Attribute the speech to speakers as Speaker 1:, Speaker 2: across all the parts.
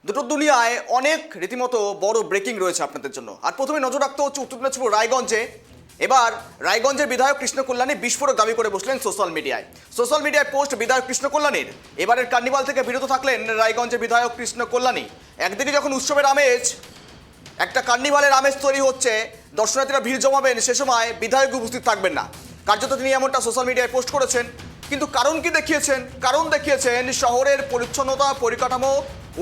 Speaker 1: দুটো দুনিয়ায় অনেক রীতিমতো বড় ব্রেকিং রয়েছে আপনাদের জন্য। আর প্রথমে নজর রাখতে হচ্ছে উত্তর দিনাজপুর রায়গঞ্জে। এবার রায়গঞ্জের বিধায়ক কৃষ্ণ কল্যাণী বিস্ফোরক দাবি করে বসলেন সোশ্যাল মিডিয়ায় পোস্ট বিধায়ক কৃষ্ণ কল্যাণীর। এবারের কার্নিভাল থেকে বিরত থাকলেন রায়গঞ্জের বিধায়ক কৃষ্ণ কল্যাণী। একদিকে যখন উৎসবের আমেজ, একটা কার্নিভালের আমেজ তৈরি হচ্ছে, দর্শনার্থীরা ভিড় জমাবেন, সে সময় বিধায়ক উপস্থিত থাকবেন না। কার্যত তিনি এমনটা সোশ্যাল মিডিয়ায় পোস্ট করেছেন। কিন্তু কারণ কি দেখিয়েছেন? কারণ দেখিয়েছেন শহরের পরিচ্ছন্নতা, পরিকাঠামো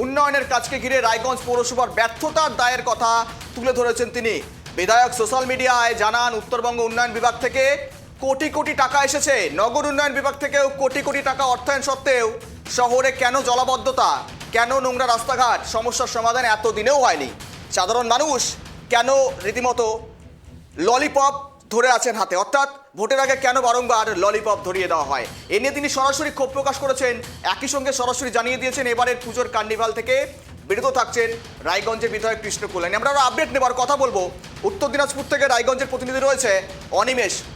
Speaker 1: উন্নয়নের কাজকে ঘিরে রায়গঞ্জ পৌরসভার ব্যর্থতার দায়ের কথা তুলে ধরেছেন তিনি। বিধায়ক সোশ্যাল মিডিয়ায় জানান, উত্তরবঙ্গ উন্নয়ন বিভাগ থেকে কোটি কোটি টাকা এসেছে, নগর উন্নয়ন বিভাগ থেকেও কোটি কোটি টাকা অর্থায়ন সত্ত্বেও শহরে কেন জলাবদ্ধতা, কেন নোংরা রাস্তাঘাট, সমস্যার সমাধান এতদিনেও হয়নি। সাধারণ মানুষ কেন রীতিমতো ললিপপ ধরে আছেন হাতে, অর্থাৎ ভোটের আগে কেন বারংবার ললিপপ ধরিয়ে দেওয়া হয়, এ নিয়ে তিনি সরাসরি ক্ষোভ প্রকাশ করেছেন। একই সঙ্গে সরাসরি জানিয়ে দিয়েছেন এবারের পুজোর কার্নিভাল থেকে বিরত থাকছেন রায়গঞ্জের বিধায়ক কৃষ্ণ কল্যাণী। আমরা আরো আপডেট নেবার কথা বলবো। উত্তর দিনাজপুর থেকে রায়গঞ্জের প্রতিনিধি রয়েছে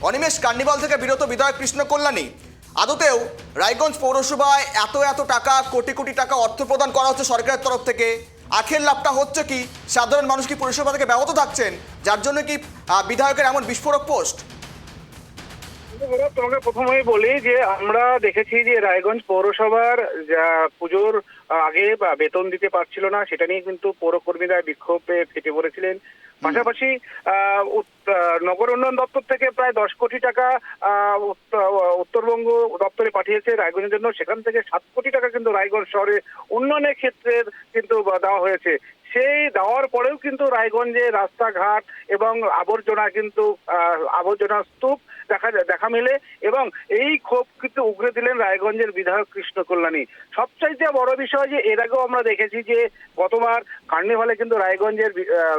Speaker 1: অনিমেষ। কার্নিভাল থেকে বিরত বিধায়ক কৃষ্ণ কল্যাণী, আদতেও রায়গঞ্জ পৌরসভায় এত টাকা, কোটি কোটি টাকা অর্থ প্রদান করা হচ্ছে সরকারের তরফ থেকে, আখের লাভটা হচ্ছে কি? সাধারণ মানুষ কি পরিষেবা থেকে ব্যাহত থাকছেন, যার জন্য কি বিধায়কের এমন বিস্ফোরক পোস্ট?
Speaker 2: তোমাকে প্রথমেই বলি যে আমরা দেখেছি যে রায়গঞ্জ পৌরসভার যা পুজোর আগে বা বেতন দিতে পারছিল না, সেটা নিয়ে কিন্তু পৌরকর্মীরা বিক্ষোভে ফেটে পড়েছিলেন। পাশাপাশি নগর উন্নয়ন দপ্তর থেকে প্রায় 10 কোটি টাকা উত্তরবঙ্গ দপ্তরে পাঠিয়েছে রায়গঞ্জের জন্য। সেখান থেকে 7 কোটি টাকা কিন্তু রায়গঞ্জ শহরে উন্নয়নের ক্ষেত্রে কিন্তু দেওয়া হয়েছে। সেই দেওয়ার পরেও কিন্তু রায়গঞ্জে রাস্তাঘাট এবং আবর্জনা স্তূপ দেখা মেলে, এবং এই ক্ষোভ কিন্তু উগরে দিলেন রায়গঞ্জের বিধায়ক কৃষ্ণ কল্যাণী। সবচাইতে বড় বিষয় যে এর আগেও আমরা দেখেছি যে গতবার কার্নিভালে কিন্তু রায়গঞ্জের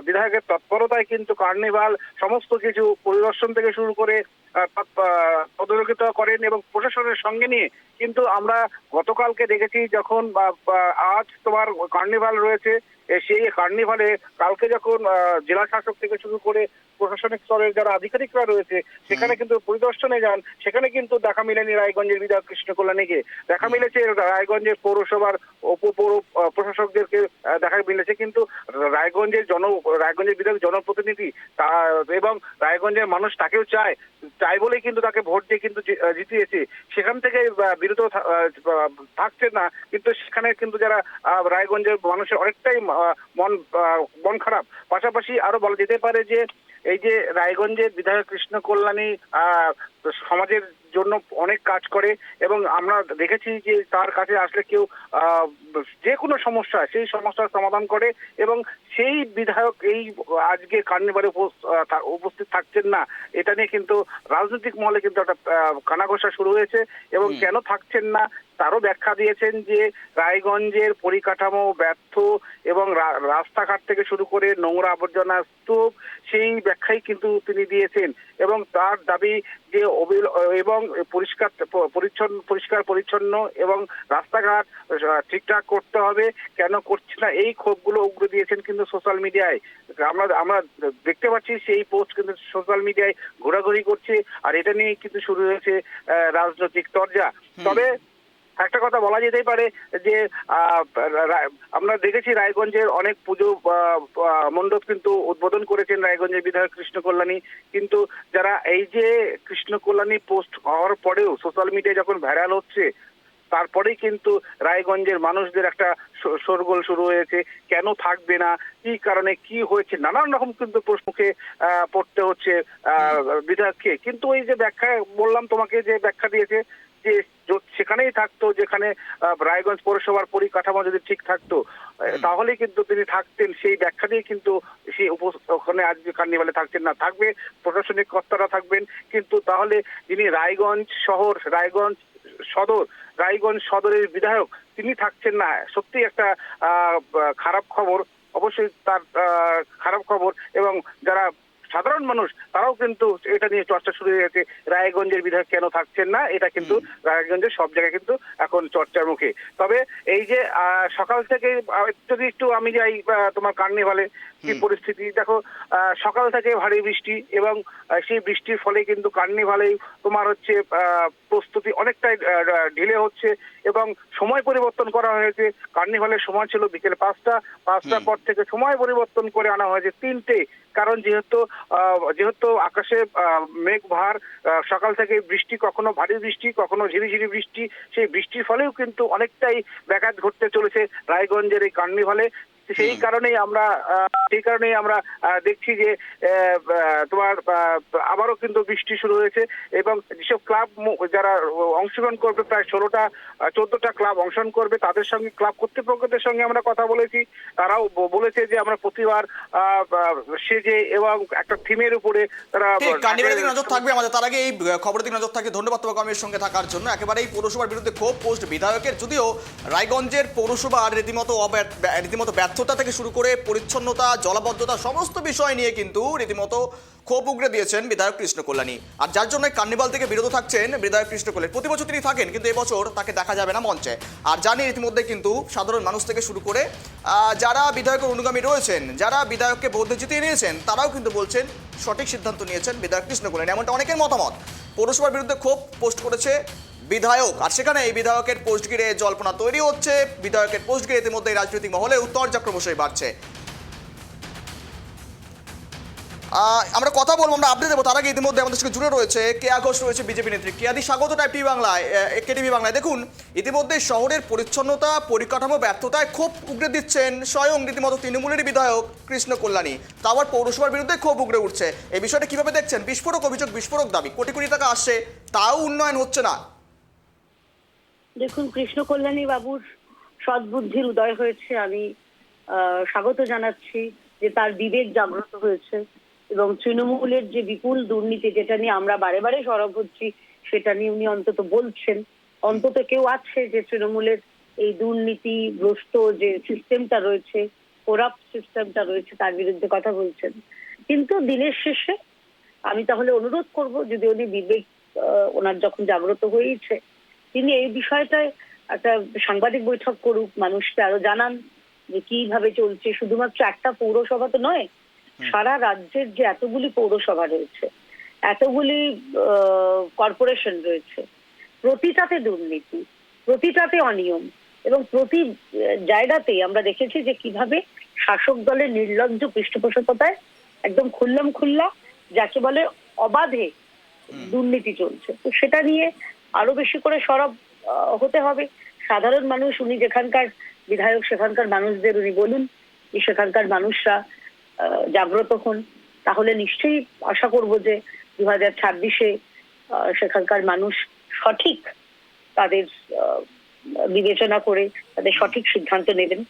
Speaker 2: বিধায়কের তৎপরতায় কিন্তু কার্নিভাল সমস্ত কিছু পরিদর্শন থেকে শুরু করে তদারকিত করেন এবং প্রশাসনের সঙ্গে নিয়ে কিন্তু আমরা গতকালকে দেখেছি যখন আজ তোমার কার্নিভাল রয়েছে, সেই কার্নিভালে কালকে যখন জেলা শাসক থেকে শুরু করে প্রশাসনিক স্তরের যারা আধিকারিকরা রয়েছে সেখানে কিন্তু পরিদর্শনে যান, সেখানে কিন্তু দেখা মিলেনি রায়গঞ্জের বিধায়ক কৃষ্ণ কল্যাণীকে। দেখা মিলেছে রায়গঞ্জের পৌরসভার উপপৌর প্রশাসকদেরকে দেখা মিলেছে, কিন্তু রায়গঞ্জের বিধায়ক জনপ্রতিনিধি এবং রায়গঞ্জের মানুষ তাকেও চায় বলেই কিন্তু তাকে ভোট দিয়ে কিন্তু জিতিয়েছে। সেখান থেকে বিরত থাকছেন না, কিন্তু সেখানে কিন্তু যারা রায়গঞ্জের মানুষের অনেকটাই মন খারাপ। পাশাপাশি আরো বলা যেতে পারে যে এই যে রায়গঞ্জের বিধায়ক কৃষ্ণ কল্যাণী সমাজের জন্য অনেক কাজ করে, এবং আমরা দেখেছি যে তার কাছে আসলে কেউ যে কোনো সমস্যা, সেই সমস্যার সমাধান করে, এবং সেই বিধায়ক এই আজকে কার্নিভালে উপস্থিত থাকছেন না, এটা নিয়ে কিন্তু রাজনৈতিক মহলে কিন্তু একটা কানাঘোষা শুরু হয়েছে। এবং কেন থাকছেন না তারও ব্যাখ্যা দিয়েছেন যে রায়গঞ্জের পরিকাঠামো ব্যর্থ এবং রাস্তাঘাট থেকে শুরু করে নোংরা আবর্জনা স্তূপ, সেই ব্যাখ্যাই কিন্তু তিনি দিয়েছেন। এবং তার দাবি যে এবং পরিষ্কার পরিচ্ছন্ন এবং রাস্তাঘাট ঠিকঠাক করতে হবে, কেন করছে না এই ক্ষোভগুলো উগরে দিয়েছেন কিন্তু সোশ্যাল মিডিয়ায়। আমরা দেখতে পাচ্ছি সেই পোস্ট কিন্তু সোশ্যাল মিডিয়ায় ঘোরাঘুরি করছে, আর এটা নিয়ে কিন্তু শুরু হয়েছে রাজনৈতিক তরজা। তবে একটা কথা বলা যেতেই পারে যে আমরা দেখেছি রায়গঞ্জের অনেক পুজো মণ্ডপ কিন্তু উদ্বোধন করেছেন রায়গঞ্জের বিধায়ক কৃষ্ণ কল্যাণী, কিন্তু যারা এই যে কৃষ্ণ কল্যাণী পোস্ট হওয়ার পরেও সোশ্যাল মিডিয়ায় যখন ভাইরাল হচ্ছে, তারপরেই কিন্তু রায়গঞ্জের মানুষদের একটা শোরগোল শুরু হয়েছে। কেন থাকবে না, কি কারণে, কি হয়েছে, নানান রকম কিন্তু প্রশ্নকে পড়তে হচ্ছে বিধায়ককে। কিন্তু ওই যে ব্যাখ্যা বললাম তোমাকে, যে ব্যাখ্যা দিয়েছে যে সেখানেই থাকতো যেখানে রায়গঞ্জ পৌরসভার পরিকাঠামো যদি ঠিক থাকতো তাহলে কিন্তু তিনি থাকতেন, সেই ব্যাখ্যা দিয়ে কিন্তু সেই ওখানে আজকে কার্নিভালে থাকছেন না। থাকবে প্রশাসনিক কর্তারা থাকবেন, কিন্তু তাহলে যিনি রায়গঞ্জ সদরের বিধায়ক তিনি থাকছেন না, সত্যি একটা খারাপ খবর। অবশ্যই তার খারাপ খবর, এবং যারা সাধারণ মানুষ তারাও কিন্তু এটা নিয়ে চর্চা শুরু হয়ে গেছে, রায়গঞ্জের বিধায়ক কেন থাকছেন না। এটা কিন্তু রায়গঞ্জের সব জায়গায় কিন্তু এখন চর্চার মুখে। তবে এই যে সকাল থেকে যদি একটু আমি যাই তোমার কার্নিভালে কি পরিস্থিতি দেখো, সকাল থেকে ভারী বৃষ্টি, এবং সেই বৃষ্টির ফলে কিন্তু কার্নিভালেই তোমার হচ্ছে প্রস্তুতি অনেকটাই ঢিলে হচ্ছে এবং সময় পরিবর্তন করা হয়েছে। কার্নিভালের সময় ছিল বিকেল 5টার পর থেকে সময় পরিবর্তন করে আনা হয়েছে 3টে। কারণ যেহেতু আকাশে মেঘ ভার, সকাল থেকে বৃষ্টি, কখনো ভারী বৃষ্টি, কখনো ঝিরিঝিরি বৃষ্টি, সেই বৃষ্টির ফলেও কিন্তু অনেকটাই ব্যাঘাত ঘটতে চলেছে রায়গঞ্জের এই কার্নিভালে। সেই কারণেই আমরা দেখছি যে তোমার আবারও কিন্তু বৃষ্টি শুরু হয়েছে এবং যেসব ক্লাব যারা অংশগ্রহণ করবে, প্রায় 14টা ক্লাব অংশগ্রহণ করবে, তাদের সঙ্গে ক্লাব কর্তৃপক্ষদের সঙ্গে আমরা কথা বলেছি। তারাও বলেছে যে আমরা প্রতিবার সেজে এবং একটা থিমের উপরে তারা
Speaker 1: কার্নিভালের দিকে নজর থাকবে আমাদের। তার আগে এই খবরের দিকে নজর থাকবে। ধন্যবাদ তোমাকে আমার সঙ্গে থাকার জন্য। একেবারেই পৌরসভার বিরুদ্ধে ক্ষোভ পোস্ট বিধায়কের, যদিও রায়গঞ্জের পৌরসভার রীতিমতো ব্যর্থতা থেকে শুরু করে পরিচ্ছন্নতা, জলাবদ্ধতা সমস্ত বিষয় নিয়ে কিন্তু রীতিমতো ক্ষোভ উগড়ে দিয়েছেন বিধায়ক কৃষ্ণ কল্যাণী। আর যার জন্য কার্নিভাল থেকে বিরত থাকছেন বিধায়ক কৃষ্ণ কল্যাণী। প্রতি বছর তিনি থাকেন, কিন্তু এবছর তাকে দেখা যাবে না মঞ্চে। আর জানি ইতিমধ্যে কিন্তু সাধারণ মানুষ থেকে শুরু করে যারা বিধায়কের অনুগামী রয়েছেন, যারা বিধায়ককে ভোট জিতিয়ে নিয়েছেন, তারাও কিন্তু বলছেন সঠিক সিদ্ধান্ত নিয়েছেন বিধায়ক কৃষ্ণ কল্যাণী। এমনটা অনেকের মতামত। পৌরসভার বিরুদ্ধে ক্ষোভ পোস্ট করেছে বিধায়ক, আর সেখানে এই বিধায়কের পোস্ট ঘিরে জল্পনা তৈরি হচ্ছে। বিধায়কের পোস্ট ঘিরে ইতিমধ্যে রাজনৈতিক মহলে উত্তরজা ক্রমশই বাড়ছে। আমরা কথা বলবো, আমরা আপডেট দেবো। তার আগে ইতিমধ্যে আমাদের সঙ্গে জুড়ে রয়েছে কেয়া ঘোষ, রয়েছে বিজেপি নেত্রী। কেয়াদি, স্বাগত টিভি বাংলায়, কেটিভি বাংলায়। দেখুন, ইতিমধ্যে শহরের পরিচ্ছন্নতা, পরিকাঠামো ব্যর্থতায় ক্ষোভ উগড়ে দিচ্ছেন স্বয়ং রীতিমতো তৃণমূলেরই বিধায়ক কৃষ্ণ কল্যাণী। তা আবার পৌরসভার বিরুদ্ধে ক্ষোভ উগড়ে উঠছে। এই বিষয়টা কিভাবে দেখছেন? বিস্ফোরক অভিযোগ, বিস্ফোরক দাবি, কোটি কোটি টাকা আসছে, তাও উন্নয়ন হচ্ছে না।
Speaker 3: দেখুন, কৃষ্ণ কল্যাণী বাবুর সদ্বুদ্ধির উদয় হয়েছে। আমি স্বাগত জানাচ্ছি যে তার বিবেক জাগ্রত হয়েছে এবং তৃণমূলের যে বিপুল দুর্নীতি, যেটা নিয়ে আমরা বারে বারে সরব হচ্ছি, সেটা নিয়ে উনি অন্তত বলছেন। অন্তত কেউ আছে যে তৃণমূলের এই দুর্নীতিগ্রস্ত যে সিস্টেমটা রয়েছে, করাপ্ট সিস্টেমটা রয়েছে, তার বিরুদ্ধে কথা বলছেন। কিন্তু দিনের শেষে আমি তাহলে অনুরোধ করব, যদি উনি বিবেক ওনার যখন জাগ্রত হয়েছে, তিনি এই বিষয়টায় একটা সাংবাদিক বৈঠক করুক, মানুষকে আরো জানান যে কিভাবে চলছে। শুধুমাত্র একটা পৌরসভা তো নয়, সারা রাজ্যের যে এতগুলি পৌরসভা রয়েছে, এতগুলি কর্পোরেশন রয়েছে, প্রতিটাতে দুর্নীতি, প্রতিটাতে অনিয়ম এবং প্রতি জায়গাতেই আমরা দেখেছি যে কিভাবে শাসক দলের নির্লজ্জ পৃষ্ঠপোষকতায় একদম খুল্লা যাকে বলে অবাধে দুর্নীতি চলছে। তো সেটা নিয়ে আরো বেশি করে সরব হতে হবে। সাধারণ মানুষ, উনি যেখানকার বিধায়ক, সেখানকার মানুষদের উনি বলুন যে সেখানকার মানুষরা জাগ্রত হন। তাহলে নিশ্চয়ই আশা করব যে 2026-এ সেখানকার মানুষ সঠিক তাদের বিবেচনা করে তাদের সঠিক সিদ্ধান্ত নেবেন।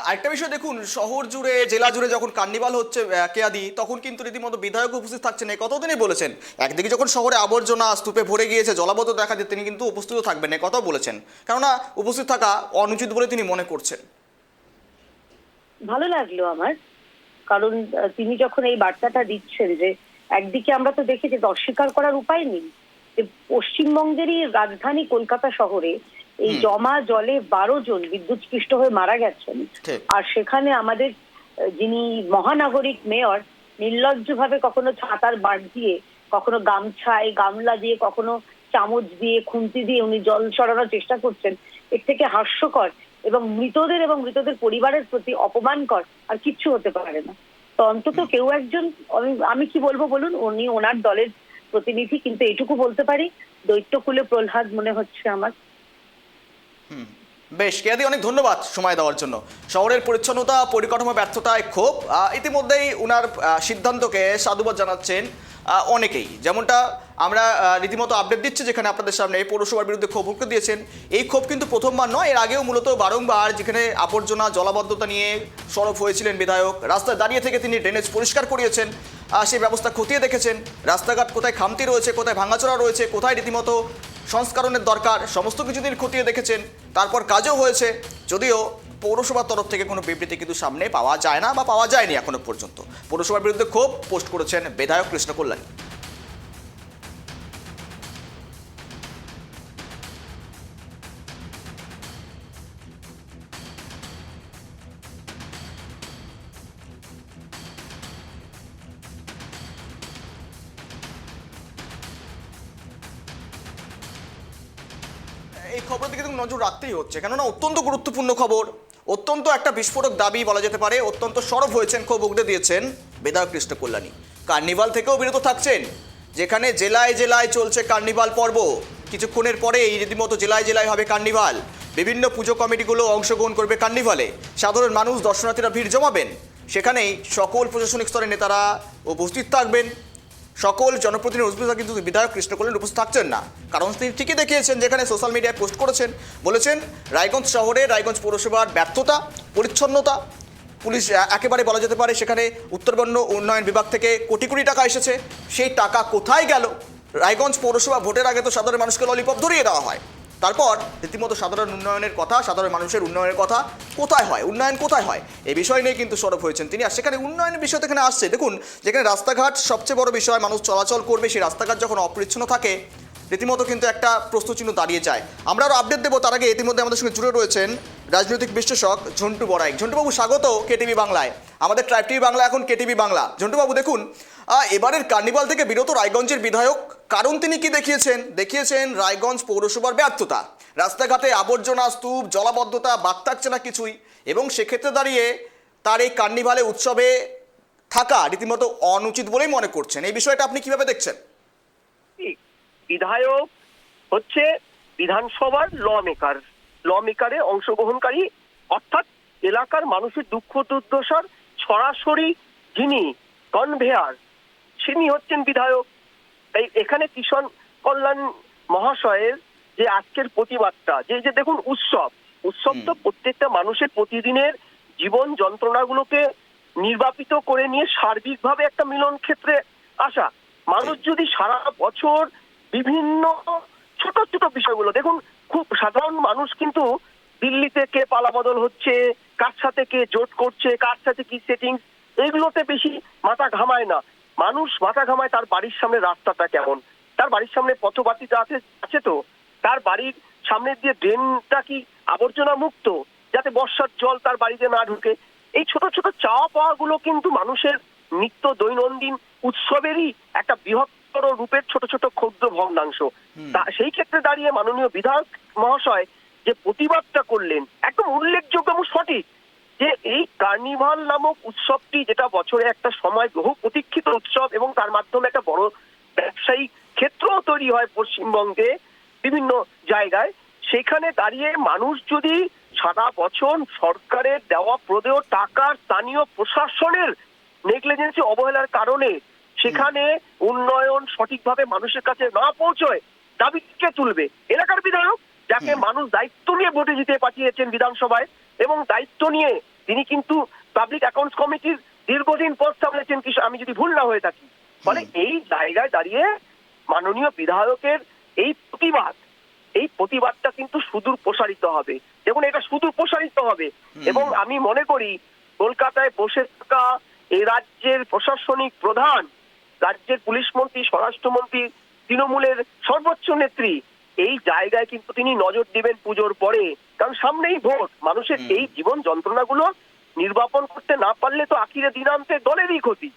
Speaker 1: আরেকটা বিষয় দেখুন, শহর জুড়ে, জেলা জুড়ে যখন কার্নিভাল হচ্ছে কেয়াদি, তখন কিন্তু রীতিমতো বিধায়ক উপস্থিত থাকছেন। এই কতদিনই বলেছেন, একদিকে যখন শহরে আবর্জনা স্তূপে ভরে গিয়েছে, জলাবদ্ধ দেখা যায়, তিনি কিন্তু উপস্থিত থাকবেন, এই কথাও বলেছেন। কেননা উপস্থিত থাকা অনুচিত বলে তিনি মনে করছেন।
Speaker 3: ভালো লাগলো আমার, কারণ তিনি যখন এই বার্তাটা দিচ্ছেন যে একদিকে আমরা তো দেখি যে অস্বীকার করার উপায় নেই যে পশ্চিমবঙ্গেরই রাজধানী কলকাতা শহরে এই জমা জলে 12 জন বিদ্যুৎস্পৃষ্ট হয়ে মারা গেছেন। আর সেখানে আমাদের যিনি মহানাগরিক মেয়র নির্লজ্জভাবে কখনো ছাতার বাঁট দিয়ে, কখনো গামছায় গামলা দিয়ে, কখনো চামচ দিয়ে, খুন্তি দিয়ে উনি জল সরানোর চেষ্টা করছেন। এর থেকে হাস্যকর এবং মৃতদের পরিবারের প্রতি অপমানকর আর কিচ্ছু হতে পারে না। তো অন্তত কেউ একজন, আমি কি বলবো বলুন, উনি ওনার দলের প্রতিনিধি, কিন্তু এইটুকু বলতে পারি দৈত্যকুলে প্রহ্লাদ মনে হচ্ছে আমার।
Speaker 1: বেশ, কেয়াদি, অনেক ধন্যবাদ সময় দেওয়ার জন্য। শহরের পরিচ্ছন্নতা, পরিকাঠামো ব্যর্থতায় ক্ষোভ, ইতিমধ্যেই উনার সিদ্ধান্তকে সাধুবাদ জানাচ্ছেন অনেকেই। যেমনটা আমরা রীতিমতো আপডেট দিচ্ছি, যেখানে আপনাদের সামনে পৌরসভার বিরুদ্ধে ক্ষোভ উঠে দিয়েছেন। এই ক্ষোভ কিন্তু প্রথমবার নয়, এর আগেও মূলত বারংবার যেখানে আবর্জনা, জলাবদ্ধতা নিয়ে সরব হয়েছিলেন বিধায়ক, রাস্তায় দাঁড়িয়ে থেকে তিনি ড্রেনেজ পরিষ্কার করিয়েছেন, সেই ব্যবস্থা খতিয়ে দেখেছেন। রাস্তাঘাট কোথায় খামতি রয়েছে, কোথায় ভাঙাচোরা রয়েছে, কোথায় রীতিমতো সংস্করণের দরকার, সমস্ত কিছু তিনি খতিয়ে দেখেছেন। তারপর কাজও হয়েছে, যদিও পৌরসভার তরফ থেকে কোনো বিবৃতি কিন্তু সামনে পাওয়া যায় না বা পাওয়া যায়নি এখনো পর্যন্ত। পৌরসভার বিরুদ্ধে ক্ষোভ পোস্ট করেছেন বিধায়ক কৃষ্ণ কল্যাণী। এই খবরের দিকে কিন্তু নজর রাখতেই হচ্ছে, কেননা অত্যন্ত গুরুত্বপূর্ণ খবর, অত্যন্ত একটা বিস্ফোরক দাবি বলা যেতে পারে, অত্যন্ত সরব হয়েছেন, ক্ষোভ উগড়ে দিয়েছেন বিধায়ক কৃষ্ণ কল্যাণী। কার্নিভাল থেকেও বিরত থাকছেন, যেখানে জেলায় জেলায় চলছে কার্নিভাল পর্ব, কিছুক্ষণের পরেই রীতিমতো জেলায় জেলায় হবে কার্নিভাল, বিভিন্ন পুজো কমিটিগুলো অংশগ্রহণ করবে কার্নিভালে, সাধারণ মানুষ দর্শনার্থীরা ভিড় জমাবেন, সেখানেই সকল প্রশাসনিক স্তরের নেতারা উপস্থিত থাকবেন, সকল জনপ্রতিনিধি উপস্থিত কিন্তু বিধায়ক কৃষ্ণ কল্যাণ উপস্থিত থাকছেন না, কারণ তিনি ঠিকই দেখিয়েছেন, যেখানে সোশ্যাল মিডিয়ায় পোস্ট করেছেন, বলেছেন রায়গঞ্জ শহরে রায়গঞ্জ পৌরসভার ব্যর্থতা, পরিচ্ছন্নতা, পুলিশ একেবারে বলা যেতে পারে সেখানে উত্তরবঙ্গ উন্নয়ন বিভাগ থেকে কোটি কোটি টাকা এসেছে, সেই টাকা কোথায় গেল? রায়গঞ্জ পৌরসভা ভোটের আগে তো সাধারণ মানুষকে ললিপপ ধরিয়ে দেওয়া হয়, তারপর রীতিমতো সাধারণ উন্নয়নের কথা, সাধারণ মানুষের উন্নয়নের কথা কোথায় হয়, উন্নয়ন কোথায় হয়, এই বিষয় নিয়ে কিন্তু সরব হয়েছেন তিনি। আর সেখানে উন্নয়নের বিষয় এখানে আসছে, দেখুন যেখানে রাস্তাঘাট সবচেয়ে বড় বিষয়, মানুষ চলাচল করবে, সেই রাস্তাঘাট যখন অপরিচ্ছন্ন থাকে রীতিমতো কিন্তু একটা প্রশ্নচিহ্ন দাঁড়িয়ে যায়। আমরা আরও আপডেট দেবো, তার আগে ইতিমধ্যে আমাদের সঙ্গে জুড়ে রয়েছেন রাজনৈতিক বিশ্লেষক ঝন্টু বড়াইক। ঝন্টুবাবু স্বাগত কেটিভি বাংলায়, আমাদের ট্রাইব টিভি বাংলা এখন কেটিভি বাংলা। ঝন্টুবাবু দেখুন, এবারের কার্নিভাল থেকে বিরত রায়গঞ্জের বিধায়ক, কারণ তিনি কি দেখিয়েছেন রায়গঞ্জ পৌরসভার ব্যর্থতা, রাস্তাঘাটে আবর্জনা স্তূপ, জলাবদ্ধতা, বাদ থাকছে না কিছুই, এবং সেক্ষেত্রে দাঁড়িয়ে তার এই কার্নিভালে উৎসবে থাকা রীতিমতো অনুচিত বলেই মনে করছেন, এই বিষয়টা আপনি কিভাবে দেখছেন?
Speaker 4: বিধায়ক হচ্ছে বিধানসভার ল মেকারে অংশগ্রহণকারী, অর্থাৎ এলাকার মানুষের দুঃখ দুর্দশার সরাসরি যিনি কনভেয়ার, তিনি হচ্ছেন বিধায়ক। তাই এখানে কিষণ কল্যাণ মহাশয়ের যে আজকের প্রতিবাদটা, যে দেখুন উৎসব তো প্রত্যেকটা মানুষের প্রতিদিনের জীবন যন্ত্রণাগুলোকে নির্বাপিত করে নিয়ে সার্বিকভাবে একটা মিলন ক্ষেত্রে আসা। মানুষ যদি সারা বছর বিভিন্ন ছোট ছোট বিষয়গুলো দেখুন, খুব সাধারণ মানুষ কিন্তু দিল্লিতে কে পালাবদল হচ্ছে, কার সাথে কে জোট করছে, কার সাথে কি সেটিংস, এইগুলোতে বেশি মাথা ঘামায় না। মানুষ মাথা ঘামায় তার বাড়ির সামনে রাস্তাটা কেমন, তার বাড়ির সামনে পথবাতিটা আছে তো, তার বাড়ির সামনে দিয়ে ড্রেনটা কি আবর্জনা মুক্ত, যাতে বর্ষার জল তার বাড়িতে না ঢুকে। এই ছোট ছোট চাওয়া পাওয়া গুলো কিন্তু মানুষের নিত্য দৈনন্দিন উৎসবেরই একটা বৃহত্তর রূপের ছোট ছোট ক্ষুদ্র ভগ্নাংশ। সেই ক্ষেত্রে দাঁড়িয়ে মাননীয় বিধায়ক মহাশয় যে প্রতিবাদটা করলেন একদম উল্লেখযোগ্য এবং সঠিক, যে এই কার্নিভাল নামক উৎসবটি, যেটা বছরে একটা সময় বহু প্রতীক্ষিত উৎসব এবং তার মাধ্যমে একটা বড় ব্যবসায়িক ক্ষেত্রও তৈরি হয় পশ্চিমবঙ্গে বিভিন্ন জায়গায়, সেখানে দাঁড়িয়ে মানুষ যদি সারা বছর সরকারের দেওয়া প্রদেয় টাকার, স্থানীয় প্রশাসনের নেগলিজেন্সি, অবহেলার কারণে সেখানে উন্নয়ন সঠিকভাবে মানুষের কাছে না পৌঁছয়, দাবি কে তুলবে? এলাকার বিধায়ক, যাকে মানুষ দায়িত্ব নিয়ে ভোটে জিতে পাঠিয়েছেন বিধানসভায়, এবং দায়িত্ব নিয়ে তিনি কিন্তু পাবলিক অ্যাকাউন্টস কমিটির দীর্ঘদিন পদ সামলেছেন, কি আমি যদি ভুল না হয়ে থাকি। ফলে এই জায়গায় দাঁড়িয়ে মাননীয় বিধায়কের এই প্রতিবাদটা কিন্তু সুদূর প্রসারিত হবে। দেখুন, এটা সুদূর প্রসারিত হবে, এবং আমি মনে করি কলকাতায় বসে থাকা এই রাজ্যের প্রশাসনিক প্রধান, রাজ্যের পুলিশ মন্ত্রী, স্বরাষ্ট্রমন্ত্রী, তৃণমূলের সর্বোচ্চ নেত্রী, এই জায়গায় কিন্তু তিনি নজর দিবেন পুজোর পরে, কারণ সামনেই ভোট। মানুষের এই জীবন যন্ত্রণাগুলো নির্বাপন করতে না পারলে তো আখিরে দিনান্তে দলেরই ক্ষতি।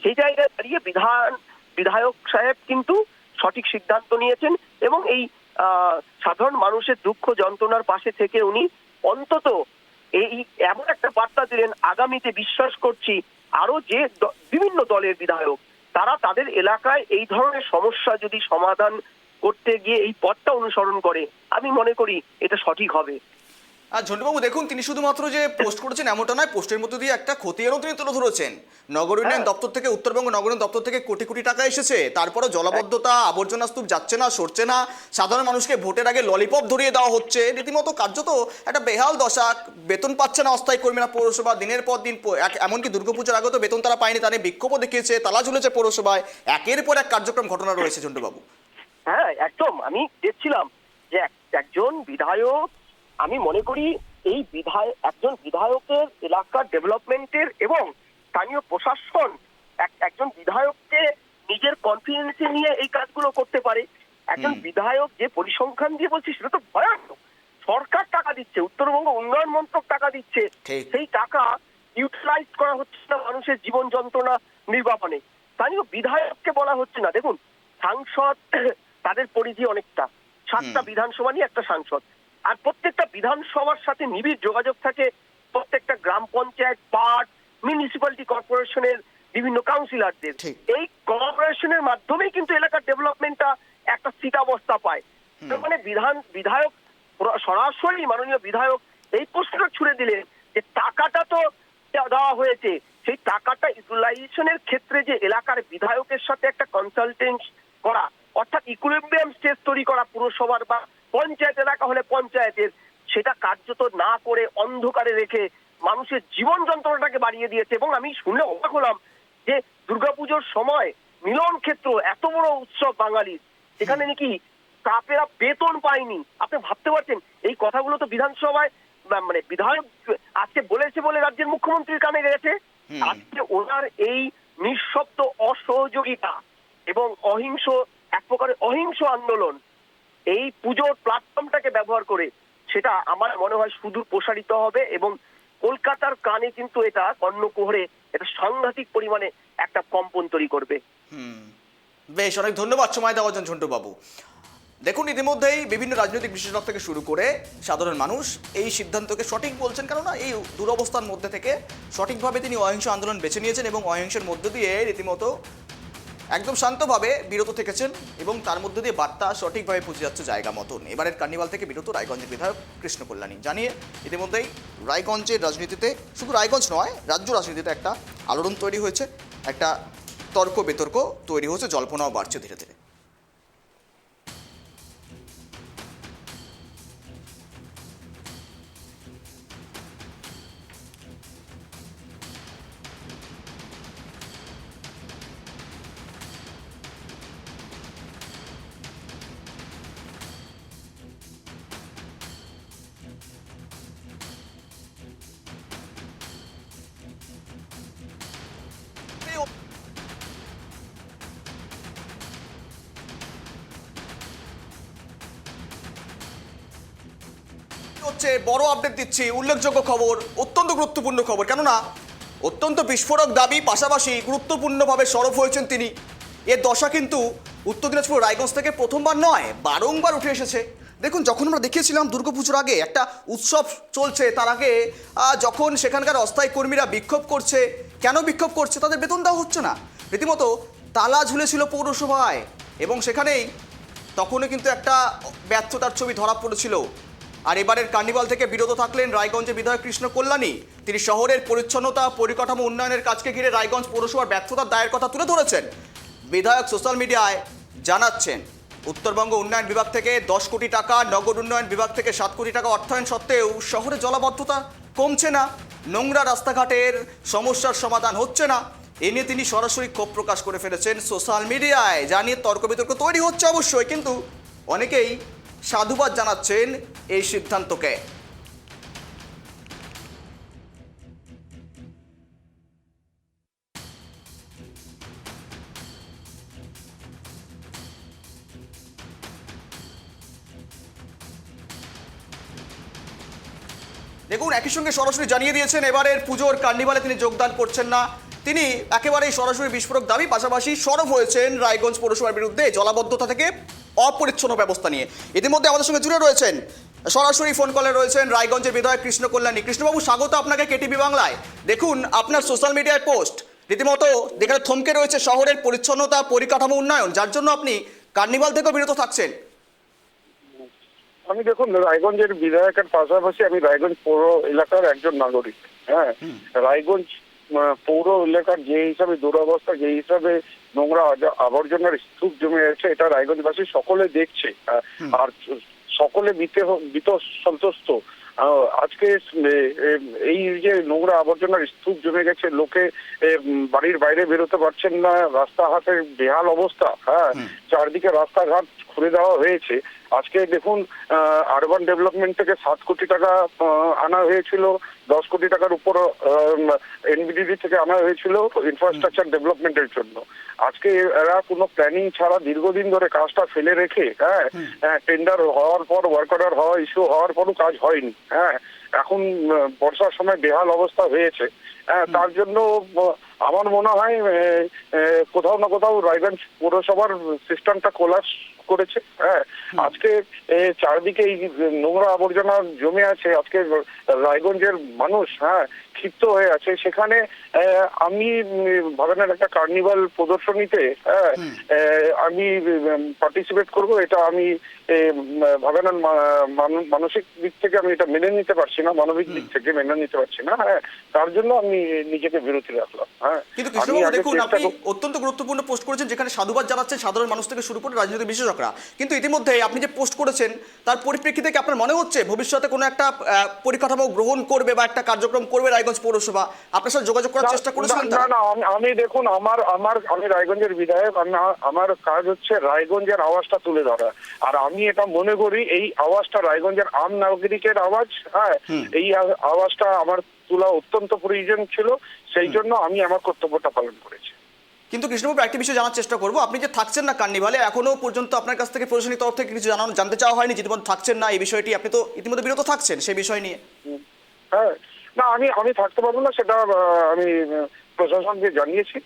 Speaker 4: সেই জায়গায় দাঁড়িয়ে বিধায়ক সাহেব কিন্তু সঠিক সিদ্ধান্ত নিয়েছেন, এবং এই সাধারণ মানুষের দুঃখ যন্ত্রণার পাশে থেকে উনি অন্তত এই এমন একটা বার্তা দিলেন, আগামীতে বিশ্বাস করছি আরো যে বিভিন্ন দলের বিধায়ক তারা তাদের এলাকায় এই ধরনের সমস্যা যদি সমাধান করতে গিয়ে এই পথটা অনুসরণ করে, আমি মনে করি এটা সঠিক হবে।
Speaker 1: আর ঝন্টুবাবু দেখুন, তিনি শুধুমাত্র যে পোস্ট করেছেন এমনটা নয়, পোস্টের মধ্যে দিয়ে একটা খতিয়ানও তিনি তুলে ধরেছেন। নগর উন্নয়ন দপ্তর থেকে, উত্তরবঙ্গ নগর উন্নয়ন দপ্তর থেকে কোটি কোটি টাকা এসেছে, তারপরে জলাবদ্ধতা, আবর্জনা স্তূপ যাচ্ছে না, সরছে না, সাধারণ মানুষকে ভোটের আগে ললিপপ ধরিয়ে দেওয়া হচ্ছে, রীতিমতো কার্যত একটা বেহাল দশা, বেতন পাচ্ছে না অস্থায়ী কর্মীরা পৌরসভা, দিনের পর দিন, এমনকি দুর্গাপূজার আগে তো বেতন তারা পায়নি, তাদের বিক্ষোভও দেখিয়েছে, তালা ঝুলেছে পৌরসভায়, একের পর এক কার্যক্রম ঘটনা রয়েছে। ঝন্টুবাবু,
Speaker 4: হ্যাঁ একদম, আমি দেখছিলাম যে একজন বিধায়ক, আমি মনে করি এই একজন বিধায়কের এলাকার ডেভেলপমেন্টের এবং স্থানীয় প্রশাসন একজন বিধায়ককে নিজের কনফিডেন্সে নিয়ে এই কাজগুলো করতে পারে। একজন বিধায়ক যে পরিসংখ্যান দিয়ে বলছি সেটা তো ভয়ানক। সরকার টাকা দিচ্ছে, উত্তরবঙ্গ উন্নয়ন মন্ত্রক টাকা দিচ্ছে, সেই টাকা ইউটিলাইজ করা হচ্ছে না মানুষের জীবন যন্ত্রণা নির্বাপনে। স্থানীয় বিধায়ককে বলা হচ্ছে না। দেখুন, সাংসদ তাদের পরিধি অনেকটা, 7টা বিধানসভা নিয়ে একটা সাংসদ, আর প্রত্যেকটা বিধানসভার সাথে নিবিড় যোগাযোগ থাকে প্রত্যেকটা গ্রাম পঞ্চায়েত, পার্ট, মিউনিসিপ্যালিটি কর্পোরেশনের বিভিন্ন কাউন্সিলরদের।
Speaker 1: ঠিক।
Speaker 4: এই কর্পোরেশনের মাধ্যমেই কিন্তু এলাকার ডেভেলপমেন্টটা একটা স্থিতাবস্থা পায়। তার মানে বিধায়ক সরাসরি মাননীয় বিধায়ক এই প্রশ্নটা ছুড়ে দিলেন যে টাকাটা তো দেওয়া হয়েছে, সেই টাকাটা ইউটিলাইজেশনের ক্ষেত্রে যে এলাকার বিধায়কের সাথে একটা কনসালটেন্স করা, অর্থাৎ ইকুইলিব্রিয়াম স্টেজ তৈরি করা পুরসভার বা পঞ্চায়েত এলাকা হলে পঞ্চায়েতের, সেটা কার্যত না করে অন্ধকারে রেখে মানুষের জীবন যন্ত্রণাটাকে বাড়িয়ে দিয়েছে। এবং আমি শুনে অবাক হলাম যে দুর্গাপুজোর সময় মিলন ক্ষেত্র, এত বড় উৎসব বাঙালির, সেখানে নাকি স্টাফেরা বেতন পায়নি। আপনি ভাবতে পারছেন এই কথাগুলো তো বিধানসভায় মানে বিধায়ক আজকে বলেছে বলে রাজ্যের মুখ্যমন্ত্রীর কানে গেছে। আজকে ওনার এই নিঃশব্দ অসহযোগিতা এবং এক প্রকারের অহিংস আন্দোলন এই পুজোর প্ল্যাটফর্মটাকে ব্যবহার করে, সেটা আমার মনে হয় সুদূর প্রসারিত হবে এবং কলকাতার কানে কিন্তু এটা কর্ণকুহরে এটা সাংঘাতিক পরিমাণে একটা কম্পন তৈরি করবে।
Speaker 1: বেশ, অনেক ধন্যবাদ সময় দেওয়ার জন্য ঝন্টু বাবু। দেখুন, ইতিমধ্যেই বিভিন্ন রাজনৈতিক বিশেষজ্ঞ থেকে শুরু করে সাধারণ মানুষ এই সিদ্ধান্তকে সঠিক বলছেন, কেননা এই দুরবস্থার মধ্যে থেকে সঠিকভাবে তিনি অহিংস আন্দোলন বেছে নিয়েছেন এবং অহিংসের মধ্য দিয়ে রীতিমতো একদম শান্তভাবে বিরত থেকেছেন এবং তার মধ্যে দিয়ে বার্তা সঠিকভাবে পৌঁছে যাচ্ছে জায়গা মতন। এবারের কার্নিভাল থেকে বিরত রায়গঞ্জের বিধায়ক কৃষ্ণ কল্যাণী জানিয়ে ইতিমধ্যেই রায়গঞ্জের রাজনীতিতে, শুধু রায়গঞ্জ নয় রাজ্য রাজনীতিতে একটা আলোড়ন তৈরি হয়েছে, একটা তর্ক বিতর্ক তৈরি হয়েছে, জল্পনাও বাড়ছে ধীরে ধীরে। হচ্ছে বড় আপডেট দিচ্ছি, উল্লেখযোগ্য খবর, অত্যন্ত গুরুত্বপূর্ণ খবর, কেননা অত্যন্ত বিস্ফোরক দাবি, পাশাপাশি গুরুত্বপূর্ণভাবে সরব হয়েছেন তিনি। এর দশা কিন্তু উত্তর দিনাজপুর রায়গঞ্জ থেকে প্রথমবার নয়, বারংবার উঠে এসেছে। দেখুন, যখন আমরা দেখিয়েছিলাম দুর্গাপুজোর আগে একটা উৎসব চলছে, তার আগে যখন সেখানকার অস্থায়ী কর্মীরা বিক্ষোভ করছে, কেন বিক্ষোভ করছে, তাদের বেতন দেওয়া হচ্ছে না, রীতিমতো তালা ঝুলেছিল পৌরসভায় এবং সেখানেই তখনও কিন্তু একটা ব্যর্থতার ছবি ধরা পড়েছিল। আর এবারের কার্নিভাল থেকে বিরত থাকলেন রায়গঞ্জের বিধায়ক কৃষ্ণ কল্যাণী। তিনি শহরের পরিচ্ছন্নতা, পরিকাঠামো উন্নয়নের কাজকে ঘিরে রায়গঞ্জ পৌরসভার ব্যর্থতার দায়ের কথা তুলে ধরেছেন। বিধায়ক সোশ্যাল মিডিয়ায় জানাচ্ছেন, উত্তরবঙ্গ উন্নয়ন বিভাগ থেকে 10 কোটি টাকা, নগর উন্নয়ন বিভাগ থেকে 7 কোটি টাকা অর্থায়ন সত্ত্বেও শহরে জলাবদ্ধতা কমছে না, নোংরা রাস্তাঘাটের সমস্যার সমাধান হচ্ছে না। এ নিয়ে তিনি সরাসরি ক্ষোভ প্রকাশ করে ফেলেছেন সোশ্যাল মিডিয়ায়, জানিয়ে তর্ক বিতর্ক তৈরি হচ্ছে অবশ্যই, কিন্তু অনেকেই সাধুবাদ জানাচ্ছেন এই সিদ্ধান্তকে। দেখুন, একই সঙ্গে সরাসরি জানিয়ে দিয়েছেন এবারের পুজোর কার্নিভালে তিনি যোগদান করছেন না। তিনি একেবারেই সরাসরি বিস্ফোরক দাবি, পাশাপাশি সরব হয়েছেন রায়গঞ্জ পৌরসভার বিরুদ্ধে জলাবদ্ধতা থেকে অপরিচ্ছন্ন ব্যবস্থা নিয়ে। ইতিমধ্যে আমাদের সঙ্গে জুড়ে রয়েছেন, সরাসরি ফোন কলে রয়েছেন রায়গঞ্জের বিধায়ক কৃষ্ণ কল্যাণী। কৃষ্ণবাবু, স্বাগত আপনাকে কেটিভি বাংলায়। দেখুন, আপনার সোশ্যাল মিডিয়ায় পোস্ট রীতিমতো যেখানে থমকে রয়েছে শহরের পরিচ্ছন্নতা, পরিকাঠামো উন্নয়ন, যার জন্য আপনি কার্নিভাল থেকেও বিরত থাকছেন।
Speaker 2: আমি দেখুন, রায়গঞ্জের বিধায়কের পাশাপাশি আমি রায়গঞ্জ পৌর এলাকার একজন নাগরিক। হ্যাঁ, রায়গঞ্জ পৌর এলাকার যে হিসাবে দুরবস্থা, যে হিসাবে নোংরা আবর্জনার স্তূপ জমে আছে, এটা রায়গঞ্জবাসী সকলে দেখছে আর সকলে বিত সন্তুষ্ট। আজকে এই যে নোংরা আবর্জনার স্তূপ জমে গেছে, লোকে বাড়ির বাইরে বেরোতে পারছেন না, রাস্তাঘাটের বেহাল অবস্থা। হ্যাঁ, চারদিকে রাস্তাঘাট খুলে দেওয়া হয়েছে। আজকে দেখুন, আরবান ডেভেলপমেন্ট থেকে 7 কোটি টাকা আনা হয়েছিল, 10 কোটি টাকার উপর এনবিডিডি থেকে আনা হয়েছিল ইনফ্রাস্ট্রাকচার ডেভেলপমেন্টের জন্য। আজকে এরা কোনো প্ল্যানিং ছাড়া দীর্ঘদিন ধরে কাজটা ফেলে রেখে, হ্যাঁ, টেন্ডার হওয়ার পর, ওয়ার্ক অর্ডার হওয়া, ইস্যু হওয়ার পরও কাজ হয়নি। হ্যাঁ, এখন বর্ষার সময় বেহাল অবস্থা হয়েছে। হ্যাঁ, তার জন্য
Speaker 5: আমার মনে হয় কোথাও না কোথাও রায়গঞ্জ পৌরসভার সিস্টেমটা কোলাপস করেছে। হ্যাঁ, আজকে চারদিকে এই নোংরা আবর্জনা জমে আছে, আজকে রায়গঞ্জের মানুষ ক্ষিপ্ত হয়ে আছে। সেখানে আমি ভাবেনের একটা কার্নিভাল প্রদর্শনীতে আমি পার্টিসিপেট করব, এটা আমি ভাবেনের মানসিক দিক থেকে আমি এটা মেনে নিতে পারছি না, মানবিক দিক থেকে মেনে নিতে পারছি না। তার জন্য আমি নিজেকে বিরতি রাখলাম।
Speaker 1: কিন্তু কৃষ্ণবাবু দেখুন, আপনি অত্যন্ত গুরুত্বপূর্ণ পোস্ট করেছেন যেখানে সাধুবাদ জানাচ্ছেন সাধারণ মানুষ থেকে শুরু করে রাজনৈতিক বিশেষজ্ঞরা, কিন্তু ইতিমধ্যে আপনি যে পোস্ট করেছেন তার পরিপ্রেক্ষিতে কি আপনার মনে হচ্ছে ভবিষ্যতে কোনো একটা পরিকাঠামো গ্রহণ করবে বা একটা কার্যক্রম করবে রায়গঞ্জ পৌরসভা? আপনার সাথে যোগাযোগ করার চেষ্টা করেছিলেন?
Speaker 5: না, আমি দেখুন, আমি রায়গঞ্জের বিধায়ক, আমার কাজ হচ্ছে রায়গঞ্জের আওয়াজটা তুলে ধরা। আর আমি এটা মনে করি এই আওয়াজটা রায়গঞ্জের আম নাগরিকের আওয়াজ। এই আওয়াজটা আমার তোলা অত্যন্ত প্রয়োজন ছিল, সেই জন্য আমি আমার কর্তব্যটা পালন করেছি।
Speaker 1: কিন্তু কৃষ্ণবাবু একটা বিষয় জানার চেষ্টা করবো, আপনি যে থাকছেন না কার্নিভালে, এখনো পর্যন্ত আপনার কাছ থেকে প্রশাসনিক তরফ থেকে কিছু জানতে চাওয়া হয়নি যে ইতিমধ্যে থাকছেন না এই বিষয়টি? আপনি তো ইতিমধ্যে বিরত থাকছেন সেই বিষয় নিয়ে।
Speaker 5: না, আমি থাকতে পারবো না, সেটা আমি প্রশাসনকে জানিয়েছি।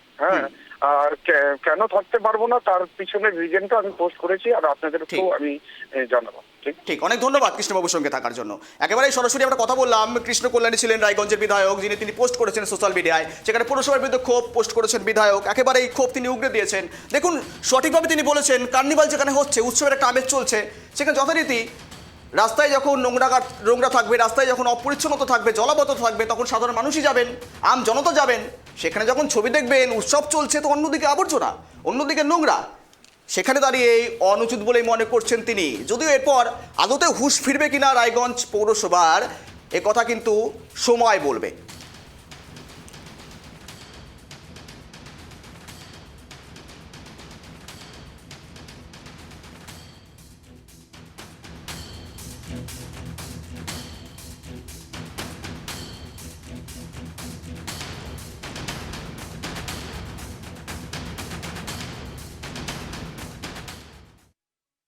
Speaker 5: আর কেন থাকতে পারবো না তার পিছনের রিজনটা আমি পোস্ট করেছি, আর আপনাদেরকেও আমি জানাবো।
Speaker 1: ঠিক, অনেক ধন্যবাদ কৃষ্ণবাবুর সঙ্গে থাকার জন্য। একেবারেই সরাসরি আমরা কথা বললাম, কৃষ্ণ কল্যাণী ছিলেন রায়গঞ্জের বিধায়ক, তিনি পোস্ট করেছেন সোশ্যাল মিডিয়ায়, সেখানে পৌরসভার বিরুদ্ধে ক্ষোভ পোস্ট করেছেন বিধায়ক, একেবারেই ক্ষোভ তিনি উগরে দিয়েছেন। দেখুন, সঠিকভাবে তিনি বলেছেন কার্নিভাল যেখানে হচ্ছে, উৎসবের একটা আমেজ চলছে, সেখানে যথারীতি রাস্তায় যখন নোংরা থাকবে, রাস্তায় যখন অপরিচ্ছন্নতা থাকবে, জলাবদ্ধতা থাকবে, তখন সাধারণ মানুষই যাবেন, আম জনতা যাবেন। সেখানে যখন ছবি দেখবেন উৎসব চলছে, তো অন্যদিকে আবর্জনা, অন্যদিকে নোংরা, সেখানে দাঁড়িয়ে অনুচিত বলেই মনে করছেন তিনি। যদিও এরপর আদতে হুঁশ ফিরবে কিনা রায়গঞ্জ পৌরসভার, এ কথা কিন্তু সময় বলবে।